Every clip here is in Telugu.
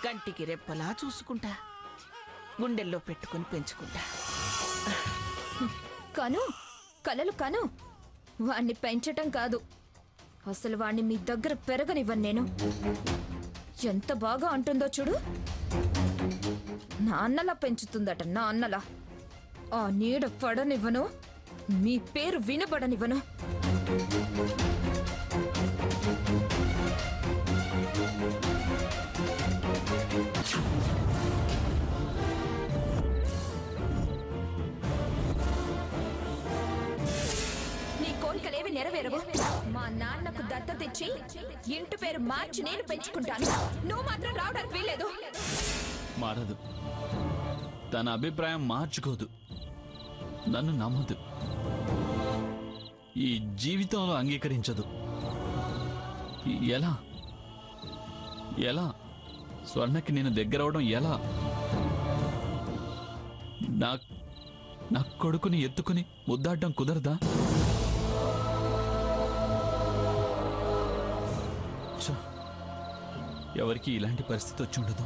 కంటికి రెప్పలా చూసుకుంటా, గుండెల్లో పెట్టుకుని పెంచుకుంటా. కను, కలలు కను. వాణ్ణి పెంచటం కాదు, అసలు వాణ్ణి మీ దగ్గర పెరగనివ్వను నేను. ఎంత బాగా అంటుందో చూడు. నా అన్నలా పెంచుతుందట, నా అన్నలా. ఆ నీడ పడనివ్వను, మీ పేరు వినబడనివ్వను. నీ కోరికలేవి నెరవేరవు. మా నాన్నకు దత్తతిచ్చి ఇంటి పేరు మార్చి నేను పెంచుకుంటాను. నువ్వు మాత్రం రావడానికి వీల్లేదు. మారదు, తన అభిప్రాయం మార్చుకోదు, నన్ను నమ్మదు, ఈ జీవితంలో అంగీకరించదు. ఎలా ఎలా స్వర్ణకి నేను దగ్గరవడం ఎలా? నా కొడుకుని ఎత్తుకుని ముద్దాడడం కుదరదా? ఎవరికి ఇలాంటి పరిస్థితి వచ్చి ఉండదు.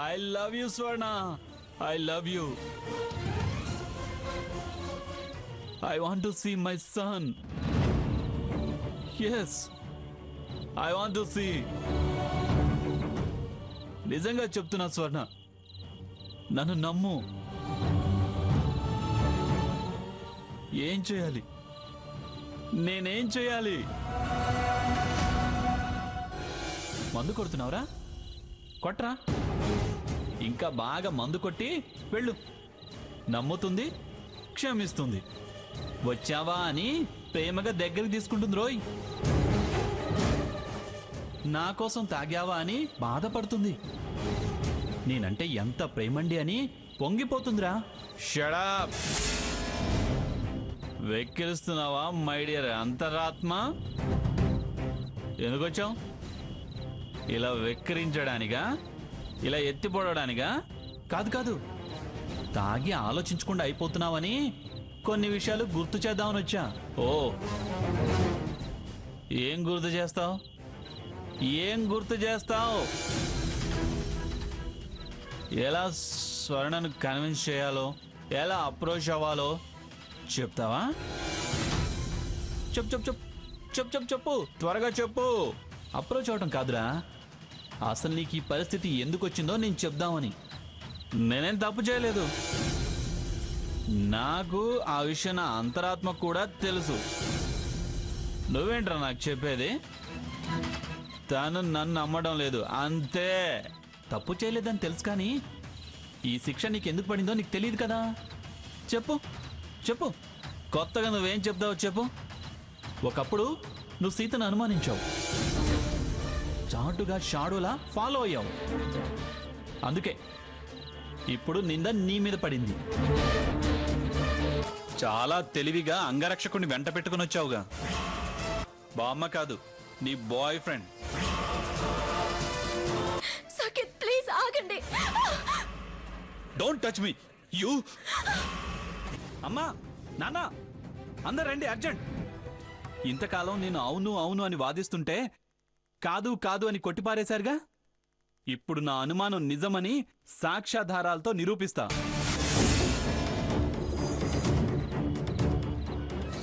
I love you, Swarna. I love you. I want to see my son. Yes, I want to see. నిజంగా చెప్తున్నా స్వర్ణ, నన్ను నమ్ము. ఏం చేయాలి? నేనేం చేయాలి? మందు కొడుతున్నావురా? కొట్రా, ఇంకా బాగా మందు కొట్టి వెళ్ళు. నమ్ముతుంది, క్షమిస్తుంది. వచ్చావా అని ప్రేమగా దగ్గరికి తీసుకుంటుంది రోయ్. నా కోసం తాగావా అని బాధపడుతుంది. నేనంటే ఎంత ప్రేమండి అని పొంగిపోతుందిరా. షడప్! వెక్కిరిస్తున్నావా మై డియర్ అంతరాత్మ? ఎందుకొచ్చావు? ఇలా వెక్కిరించడానిగా? ఇలా ఎత్తిపోవడానిగా? కాదు కాదు, తాగి ఆలోచించకుండా అయిపోతున్నావని కొన్ని విషయాలు గుర్తు చేద్దామని వచ్చా. ఓ, ఏం గుర్తు చేస్తావు? ఏం గుర్తు చేస్తావు? ఎలా స్వర్ణను కన్విన్స్ చేయాలో, ఎలా అప్రోచ్ అవ్వాలో చెప్తావా? చెప్పు చెప్పు చెప్పు చెప్పు చెప్పు చెప్పు, త్వరగా చెప్పు. అప్రోచ్ అవటం కాదురా, అసలు నీకు ఈ పరిస్థితి ఎందుకు వచ్చిందో నేను చెప్దామని. నేనేం తప్పు చేయలేదు. నాకు ఆ విషయం నా అంతరాత్మ కూడా తెలుసు. నువ్వేంట్రా నాకు చెప్పేది? తను నన్ను నమ్మడం లేదు అంతే. తప్పు చేయలేదని తెలుసు, కానీ ఈ శిక్ష నీకు ఎందుకు పడిందో నీకు తెలియదు కదా. చెప్పు చెప్పు, కొత్తగా నువ్వేం చెప్తావో చెప్పు. ఒకప్పుడు నువ్వు సీతను అనుమానించావు, చాటుగా షాడోలా ఫాలో అయ్యావు. అందుకే ఇప్పుడు నింద నీ మీద పడింది. చాలా తెలివిగా అంగరక్షకుని వెంట పెట్టుకుని వచ్చావుగా. బామ్మ కాదు, నీ బాయ్ ఫ్రెండ్. సాకేత్, ప్లీజ్ ఆగండి. Don't touch me you. అమ్మా, నాన్న, అందరు రండి, అర్జెంట్. ఇంతకాలం నేను అవును అవును అని వాదిస్తుంటే కాదు కాదు అని కొట్టిపారేశారుగా. ఇప్పుడు నా అనుమానం నిజమని సాక్ష్యాధారాలతో నిరూపిస్తా.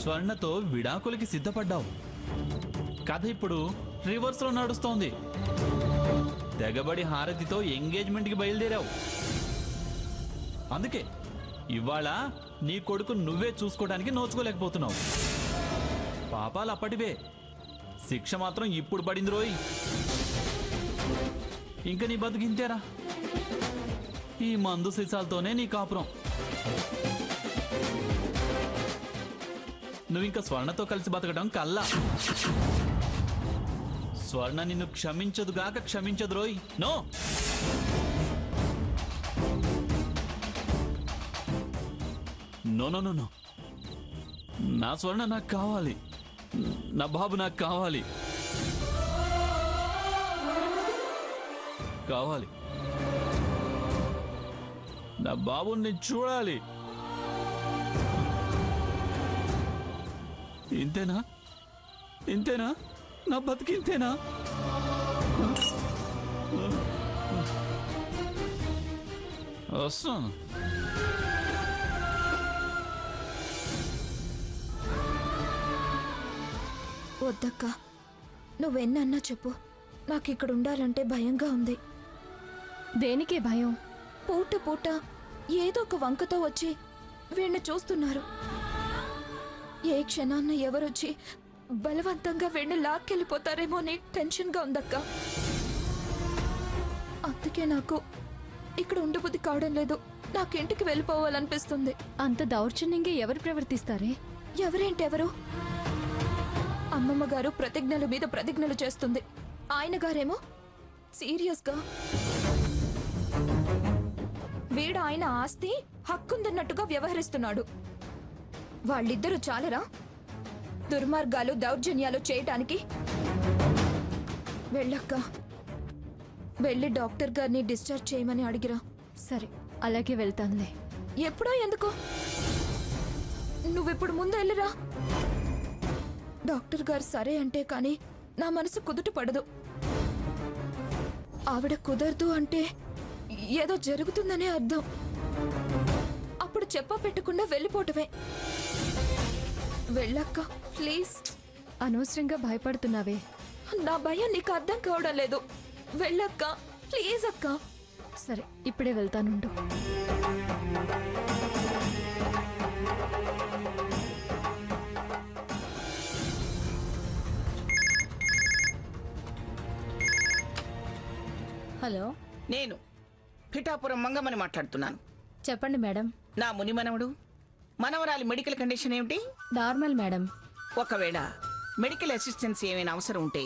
స్వర్ణతో విడాకులకి సిద్ధపడ్డావు. కథ ఇప్పుడు రివర్స్ లో నడుస్తోంది. తెగబడి హారతితో ఎంగేజ్మెంట్కి బయలుదేరావు. అందుకే ఇవాళ నీ కొడుకు నువ్వే చూసుకోవడానికి నోచుకోలేకపోతున్నావు. పాపాలు అప్పటివే, శిక్ష మాత్రం ఇప్పుడు పడింది రోయ్. ఇంక నీ బతుకింతేరా. ఈ మందు సీసాలతోనే నీ కాపురం. నువ్వింక స్వర్ణతో కలిసి బతకడం కల్లా. స్వర్ణ నిన్ను క్షమించదుగాక క్షమించదు రోయ్. No, no no no no. నా స్వర్ణ నాకు కావాలి, నా బాబు నాకు కావాలి. కావాలి, నా బాబుని చూడాలి. ఇంతేనా ఇంతేనా నా బతికి ఇంతేనా? వస్తాను. వద్దక్క, నువ్వెన్నన్నా చెప్పు, నాకు ఇక్కడ ఉండాలంటే భయంగా ఉంది. దేనికే భయం? పూట పూట ఏదో ఒక వంకతో వచ్చి వీణ్ణి చూస్తున్నారు. ఏ క్షణాన్న ఎవరొచ్చి బలవంతంగా వీణ్ణి లాక్కెళ్ళిపోతారేమో అని టెన్షన్గా ఉందక్క. అందుకే నాకు ఇక్కడ ఉండబుద్ధి కావడం లేదు. నాకు ఇంటికి వెళ్ళిపోవాలనిపిస్తుంది. అంత దౌర్జన్యంగా ఎవరు ప్రవర్తిస్తారే? ఎవరేంటెవరు? అమ్మమ్మ గారు ప్రతిజ్ఞల మీద ప్రతిజ్ఞలు చేస్తుంది. ఆయన గారేమో సీరియస్గా వీడు ఆయన ఆస్తి హక్కుందన్నట్టుగా వ్యవహరిస్తున్నాడు. వాళ్ళిద్దరూ చాలరా దుర్మార్గాలు దౌర్జన్యాలు చేయటానికి? వెళ్ళక్క, వెళ్ళి డాక్టర్ గారిని డిశ్చార్జ్ చేయమని అడిగిరా. సరే, అలాగే వెళ్తానులే. ఎప్పుడో ఎందుకు? నువ్విప్పుడు ముందు వెళ్ళిరా. డాక్టర్ గారు సరే అంటే కానీ నా మనసు కుదుట పడదు. ఆవిడ కుదరదు అంటే ఏదో జరుగుతుందనే అర్థం. అప్పుడు చెప్ప పెట్టకుండా వెళ్ళిపోవటమే. వెళ్ళక్క ప్లీజ్. అనవసరంగా భయపడుతున్నావే. నా భయం నీకు అర్థం కావడం లేదు. వెళ్ళక్క ప్లీజ్ అక్క. సరే, ఇప్పుడే వెళ్తానుండు. హలో, నేను పిఠాపురం మంగమ్మని మాట్లాడుతున్నాను. చెప్పండి మేడం. నా ముని మనవడు మనవరాలి మెడికల్ కండిషన్ ఏమిటి? Normal madam. ఒకవేళ మెడికల్ అసిస్టెన్స్ ఏమైనా అవసరం ఉంటే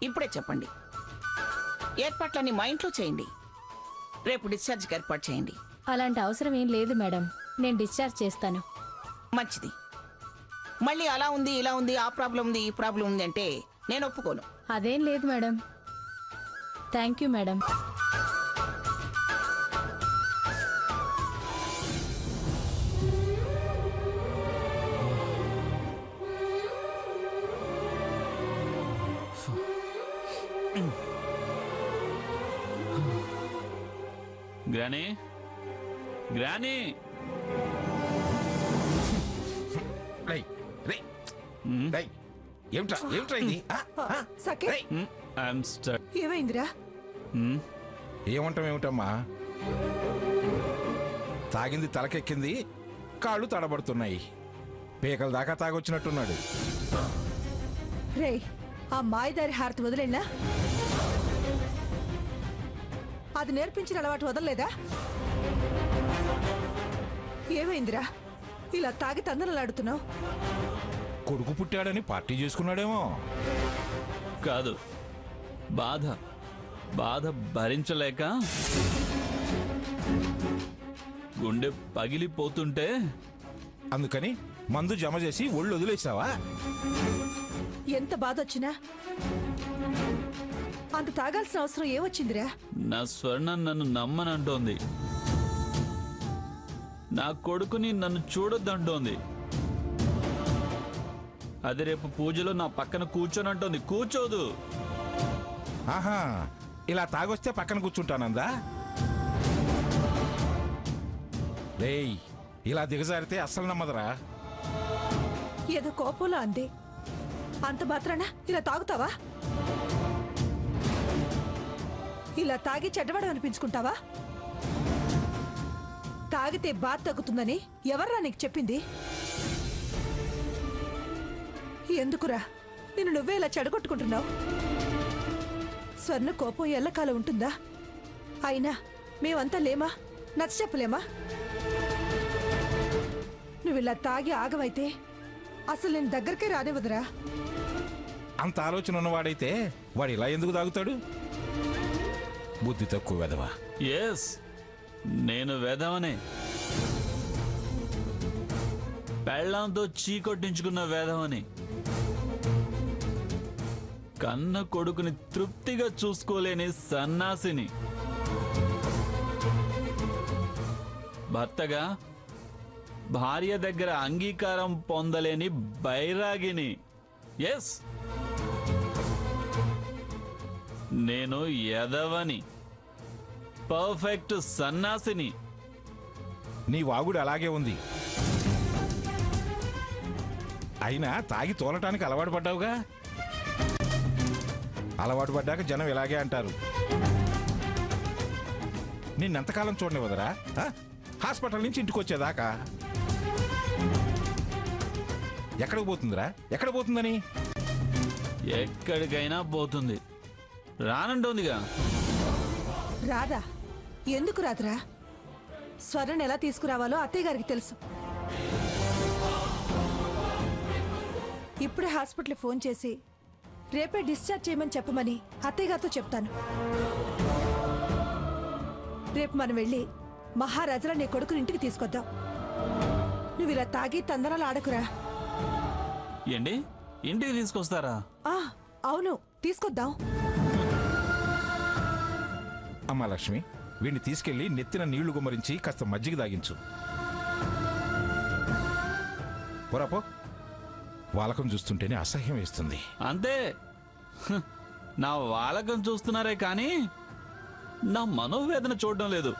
ఇప్పుడే చెప్పండి. ఏర్పాట్లన్నీ మా ఇంట్లో చేయండి. రేపు డిశ్చార్జ్కి ఏర్పాటు చేయండి. అలాంటి అవసరం ఏం లేదు మేడం. నేను డిశ్చార్జ్ చేస్తాను. మంచిది. మళ్ళీ అలా ఉంది ఇలా ఉంది ఆ ప్రాబ్లం ఉంది ఈ ప్రాబ్లం ఉంది అంటే నేను ఒప్పుకోను. అదేం లేదు madam. Thank you madam. Granny, granny. రేయ్, రేయ్, రేయ్, ఏమిట్రా ఇది? రేయ్, ఐఎమ్ స్టక్. ఏమైందిరా? ఏమిటమ్మా? తాగింది తలకెక్కింది, కాళ్ళు తడబడుతున్నాయి. పీకల దాకా తాగొచ్చినట్టున్నాడు. రేయ్, ఆ మాయదారి హారతి వదిలేనా? అది నేర్పించిన అలవాటు వదలలేదా? ఏమైందిరా ఇలా తాగి తందనలాడుతున్నావు? కొడుకు పుట్టాడని పార్టీ చేసుకున్నాడేమో. కాదు, బాధ బాధ భరించలేక గుండె పగిలిపోతుంటే అందుకని మందు జమ చేసి ఒళ్ళు వదిలేసావా? ఎంత బాధ వచ్చినా అంత తాగాల్సిన అవసరం ఏమొచ్చిందిరా? నా స్వర్ణ నన్ను నమ్మనంటోంది. నా కొడుకుని నన్ను చూడొద్దంటోంది. అది రేపు పూజలో నా పక్కన కూర్చోనంటోంది. కూర్చోదు. ఆహా, ఇలా తాగొస్తే పక్కన కూర్చుంటానందా? రేయ్, ఇలా దిగజారితే అస్సలు నమ్మదరా. ఏదో కోపంలో అంది. అంత మాత్రాన ఇలా తాగుతావా? ఇలా తాగి చెడ్డవాడు అనిపించుకుంటావా? తాగితే బాధ తగ్గుతుందని ఎవర్రా నీకు చెప్పింది? ఎందుకురా నిన్ను నువ్వే ఇలా చెడగొట్టుకుంటున్నావు? స్వర్ణ కోపం ఎల్లకాలం ఉంటుందా? అయినా మేమంతా లేమా? నచ్చ చెప్పలేమా? నువ్వు ఇలా తాగి ఆగమైతే అసలు నేను దగ్గరకే రానివ్వదురా. అంత ఆలోచన ఉన్నవాడైతే వాడు ఇలా ఎందుకు తాగుతాడు? బుద్ధి తక్కువ వెధవా. ఎస్, నేను వేదవనే. పెళ్ళంతో చీకొట్టించుకున్న వేదవని. కన్న కొడుకుని తృప్తిగా చూసుకోలేని సన్నాసిని. భర్తగా భార్య దగ్గర అంగీకారం పొందలేని బైరాగిని. ఎస్, నేను ఎదవని, పర్ఫెక్ట్ సన్నాసిని. నీ వాగుడు అలాగే ఉంది. అయినా తాగి తోలటానికి అలవాటు పడ్డావుగా. అలవాటు పడ్డాక జనం ఇలాగే అంటారు. నిన్నెంతకాలం చూడనివ్వదరా? హాస్పిటల్ నుంచి ఇంటికి వచ్చేదాకా. ఎక్కడికి పోతుందిరా? ఎక్కడ పోతుందని? ఎక్కడికైనా పోతుంది, రానంటోందిగా. రాదా? ఎందుకు రాదురా? స్వర్ణను ఎలా తీసుకురావాలో అత్తయ్య గారికి తెలుసు. ఇప్పుడే హాస్పిటల్ ఫోన్ చేసి రేపే డిశ్చార్జ్ చేయమని చెప్పమని అత్తయ్య గారితో చెప్తాను. రేపు మనం వెళ్ళి మహారాజుల నీ కొడుకుని ఇంటికి తీసుకొద్దాం. నువ్వు ఇలా తాగి తందనాలు ఆడకురా. ఏంటి, ఇంటికి తీసుకొస్తారా? అవును, తీసుకొద్దాం. అమ్మా లక్ష్మి, వీడిని తీసుకెళ్లి నెత్తిన నీళ్లు గుమ్మరించి కాస్త మజ్జిగ దాగించు. పోరాపో, వాలకం చూస్తుంటేనే అసహ్యం వేస్తుంది. అంతే, నా వాలకం చూస్తున్నారే కానీ నా మనోవేదన చూడడం లేదు.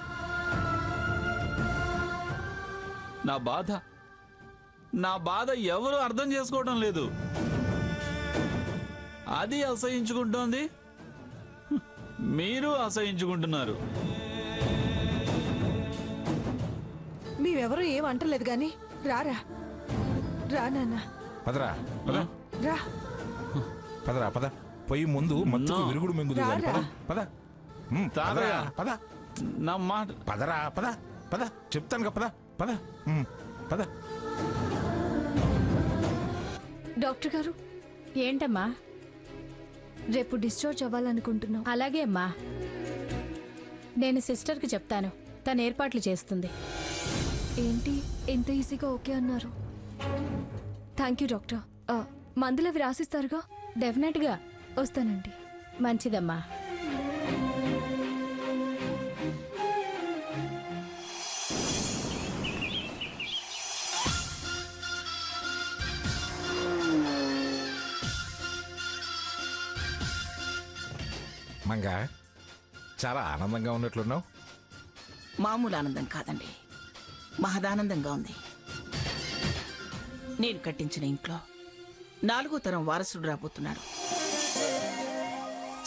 నా బాధ ఎవరు అర్థం చేసుకోవడం లేదు. అది అసహించుకుంటోంది, మీరు అసహించుకుంటున్నారు. మేమెవరూ ఏం అంటలేదు గాని రారా. రా నాన్న. పదరా పద. రా. పదరా పద. పొయ్యి ముందు మత్తుకు విరుగుడు మింగుదు గాని. పద పద. పదరా పద. నా మాట. పదరా పద. పద చెప్తాను. పద పద. పద. డాక్టర్ గారు, ఏంటమ్మా? రేపు డిశ్చార్జ్ అవ్వాలనుకుంటున్నాం. అలాగే అమ్మా, నేను సిస్టర్కి చెప్తాను, తను ఏర్పాట్లు చేస్తుంది. ఏంటి ఎంత ఈజీగా ఓకే అన్నారు? Thank you doctor. మందులు అవి రాసిస్తారుగా? డెఫినెట్గా వస్తానండి. మంచిదమ్మా. మంగా, చాలా ఆనందంగా ఉన్నట్లున్నావు. మామూలు ఆనందం కాదండి, మహదానందంగా ఉంది. నేను కట్టించిన ఇంట్లో 4వ తరం వారసుడు రాబోతున్నాడు.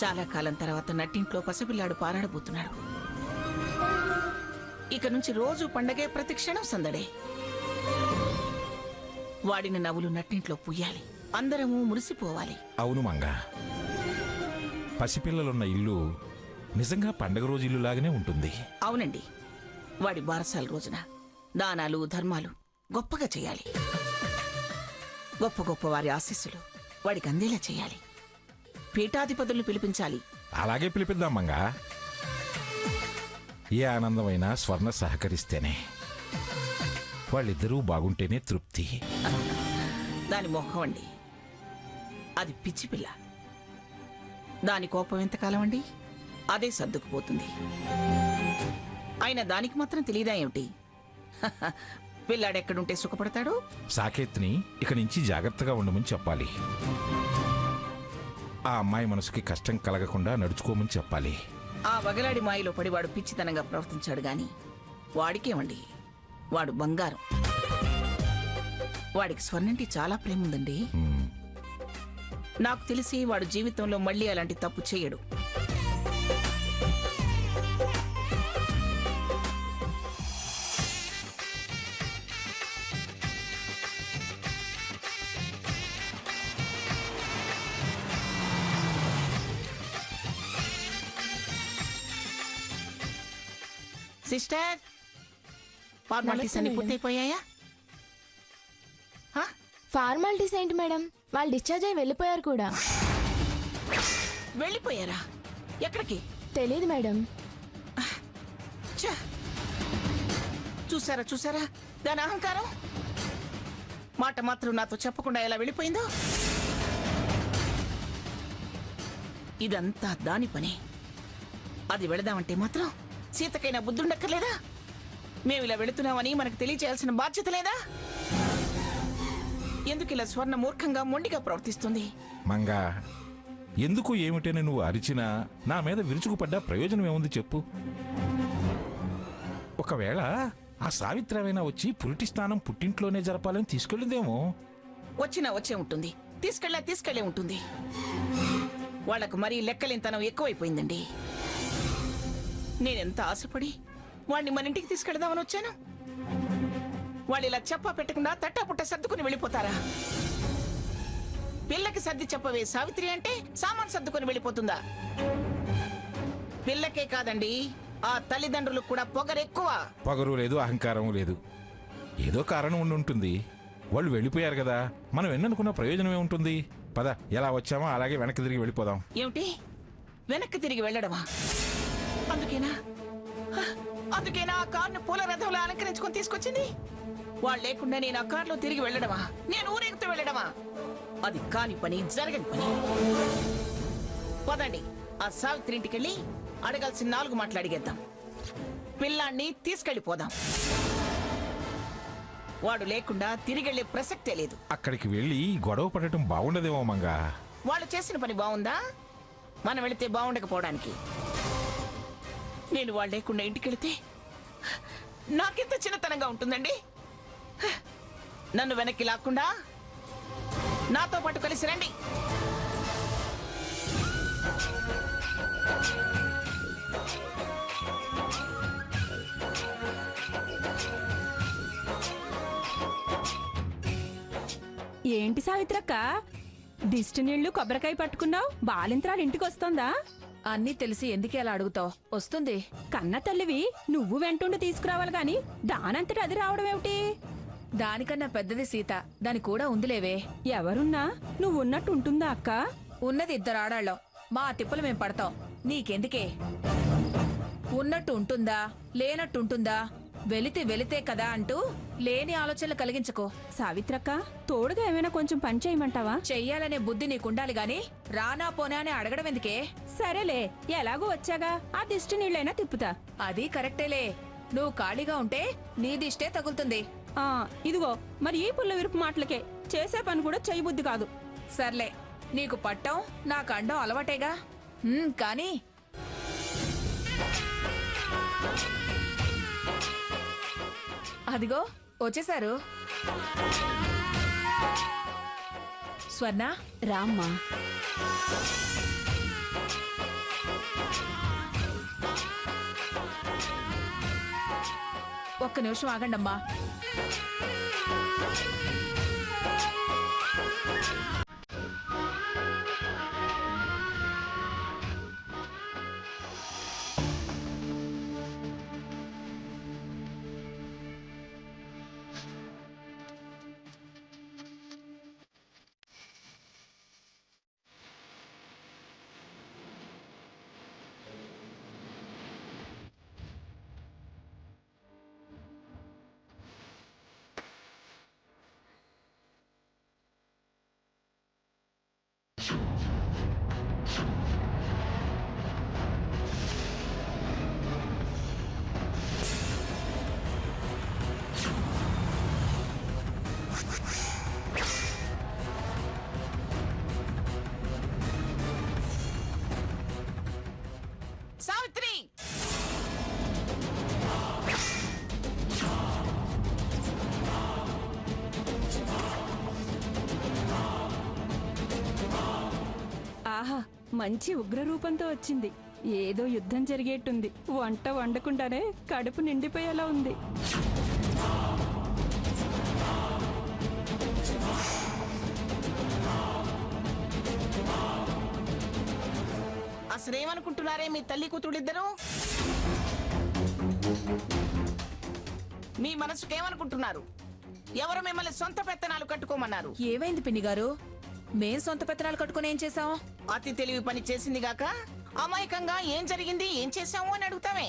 చాలా కాలం తర్వాత నట్టింట్లో పసిపిల్లాడు పారాడబోతున్నాడు. ఇక నుంచి రోజు పండగే, ప్రతి క్షణం సందడే. వాడిన నవ్వులు నట్టింట్లో పుయ్యాలి, అందరము మురిసిపోవాలి. అవును మంగా, పసిపిల్లలున్న ఇల్లు నిజంగా పండగ రోజు ఇల్లు లాగానే ఉంటుంది. అవునండి, వాడి బారసాల రోజున దానాలు ధర్మాలు గొప్పగా చేయాలి. గొప్ప గొప్ప వారి ఆశీస్సులు వాడికి అందేలా చేయాలి. పీఠాధిపతులను పిలిపించాలి. అలాగే పిలిపిద్దాం మంగా. ఏ ఆనందమైనా స్వర్ణ సహకరిస్తేనే, వాళ్ళిద్దరూ బాగుంటేనే తృప్తి. దాని మొహం అండి, అది పిచ్చి పిల్ల. దాని కోపం ఎంతకాలం అండి, అదే సర్దుకుపోతుంది. అయినా దానికి మాత్రం తెలియదా ఏమిటి? పిల్లాడెక్కడుంటే సుఖపడతాడు. సాకేత్ని ఇక నుంచి జాగ్రత్తగా ఉండమని చెప్పాలి. ఆ అమ్మాయి మనసుకి కష్టం కలగకుండా నడుచుకోమని చెప్పాలి. ఆ వగలాడి మాయలో పడి వాడు పిచ్చితనంగా ప్రవర్తించాడు గాని వాడికేమండి, వాడు బంగారం. వాడికి స్వర్ణంటి చాలా ప్రేమ ఉందండి. నాకు తెలిసి వాడు జీవితంలో మళ్ళీ అలాంటి తప్పు చేయడు. సిస్టర్, ఫార్మాలిటీస్ అన్ని పూర్తయిపోయాయా? ఫార్మాలిటీస్ ఏంటి మేడం, వాళ్ళు డిశ్చార్జ్ అయ్యి వెళ్ళిపోయారు కూడా. వెళ్ళిపోయారా? ఎక్కడికి తెలీదు మేడం. ఛ! చూసారా చూసారా దాని అహంకారం. మాట మాత్రం నాతో చెప్పకుండా ఎలా వెళ్ళిపోయిందో. ఇదంతా దాని పని. అది వెళదామంటే మాత్రం సీతకైనా బుద్ధుండక్కర్లేదా? మేము ఇలా వెళుతున్నామని మనకు తెలియచేయాల్సిన బాధ్యత లేదా? ఎందుకు ఇలా స్వర్ణ మూర్ఖంగా మొండిగా ప్రవర్తిస్తుంది? మంగా, ఎందుకు ఏమిటని నువ్వు అరిచినా నా మీద విరుచుకుపడ్డా ప్రయోజనం ఏముంది చెప్పు? ఒకవేళ ఆ సావిత్రమైనా వచ్చి పురిటి స్నానం పుట్టింట్లోనే జరపాలని తీసుకెళ్ళిందేమో. వచ్చినా వచ్చే ఉంటుంది, తీసుకెళ్లే ఉంటుంది. వాళ్లకు మరీ లెక్కలేనితనం ఎక్కువైపోయిందండి. నేనెంత ఆశపడి వాణ్ణి మన ఇంటికి తీసుకెళ్దామని వచ్చాను. వాళ్ళు ఇలా చెప్పా పెట్టకుండా తట్టాపుట్ట సర్దుకుని వెళ్ళిపోతారా? పిల్లకి సర్ది చెప్పవే సావిత్రి అంటే సామాన్ సర్దుకుని వెళ్ళిపోతుందా? పిల్లకే కాదండి, ఆ తల్లిదండ్రులకు కూడా పొగరెక్కువ. పొగరు లేదు, అహంకారం లేదు. ఏదో కారణం ఉండి ఉంటుంది. వాళ్ళు వెళ్ళిపోయారు కదా, మనం ఎన్ననుకున్న ప్రయోజనం ఏముంటుంది? పద, ఎలా వచ్చామో అలాగే వెనక్కి తిరిగి వెళ్ళిపోదాం. ఏమిటి, వెనక్కి తిరిగి వెళ్ళడమా? అందుకేనా ఆ కారుని పూల రథంలో అలంకరించుకొని తీసుకొచ్చింది? వాళ్ళు లేకుండా నేను ఆ కారులో తిరిగి వెళ్ళడమా? నేను ఊరేగుతూ వెళ్ళడమా? అది కాని పని, జరగని పని. పదండి, ఆ సావిత్రి ఇంటికెళ్ళి అడగాల్సిన 4 మాటలు అడిగేద్దాం. పిల్లాన్ని తీసుకెళ్ళిపోదాం. వాడు లేకుండా తిరిగెళ్లే ప్రసక్తే లేదు. అక్కడికి వెళ్ళి గొడవ పడటం బాగుండదేమో మంగా. వాళ్ళు చేసిన పని బాగుందా? మనం వెళితే బాగుండకపోవడానికి. నేను వాళ్ళు లేకుండా ఇంటికెళితే నాకెంత చిన్నతనంగా ఉంటుందండి. నన్ను వెనక్కి లాక్కుండా నాతో పాటు కలిసి రండి. ఏంటి సావిత్రక్క, దిష్టి నీళ్లు కొబ్బరికాయ పట్టుకున్నావు? బాలింత్రాలు ఇంటికి వస్తోందా? అన్నీ తెలిసి ఎందుకే అలా అడుగుతావు? వస్తుంది. కన్న తల్లివి, నువ్వు వెంటుండి తీసుకురావాలి గాని దానంతటి అది రావడం ఏమిటి? దానికన్నా పెద్దది సీత, దాని కూడా ఉందిలేవే. ఎవరున్నా నువ్వు ఉన్నట్టు ఉంటుందా అక్క? ఉన్నది 2 ఆడాళ్ళం, మా తిప్పలు మేం పడతాం. నీకెందుకే? ఉన్నట్టు ఉంటుందా లేనట్టు ఉంటుందా? వెళితే కదా అంటూ లేని ఆలోచనలు కలిగించకో. సావిత్రక్క, తోడుగా ఏమైనా కొంచెం పని చేయమంటావా? చెయ్యాలనే బుద్ధి నీకుండాలి గాని రానా పోనా అని అడగడం ఎందుకే? సరేలే, ఎలాగో వచ్చాగా ఆ దిష్టి నీళ్ళైనా తిప్పుతా. అది కరెక్టేలే, నువ్వు ఖాళీగా ఉంటే నీ దిష్టే తగులుతుంది. ఆ ఇదిగో, మరి ఈ పుల్ల విరుపు మాటలకే చేసే పని కూడా చేయబుద్ధి కాదు. సర్లే, నీకు పట్టం నాకు అండం అలవాటేగా. కానీ అదిగో వచ్చేశారు. స్వర్ణ, రామ్మా. ఒక్క నిమిషం ఆగండమ్మా. సావిత్రి, ఆహా, మంచి ఉగ్రరూపంతో వచ్చింది. ఏదో యుద్ధం జరిగేట్టుంది. వంట వండకుండానే కడుపు నిండిపోయేలా ఉంది. అసలేమనుకుంటున్నారే మీ తల్లి కూతుళ్ళిద్దరూ? మీ మనసుకేమనుకుంటున్నారు? ఎవరు మిమ్మల్ని సొంత పెత్తనాలు కట్టుకోమన్నారు? ఏమైంది పిన్ని గారు? మేం సొంత పెత్తనాలు కట్టుకుని ఏం చేశాం? అతి తెలివి పని చేసింది గాక అమాయకంగా ఏం జరిగింది, ఏం చేశాము అని అడుగుతామే.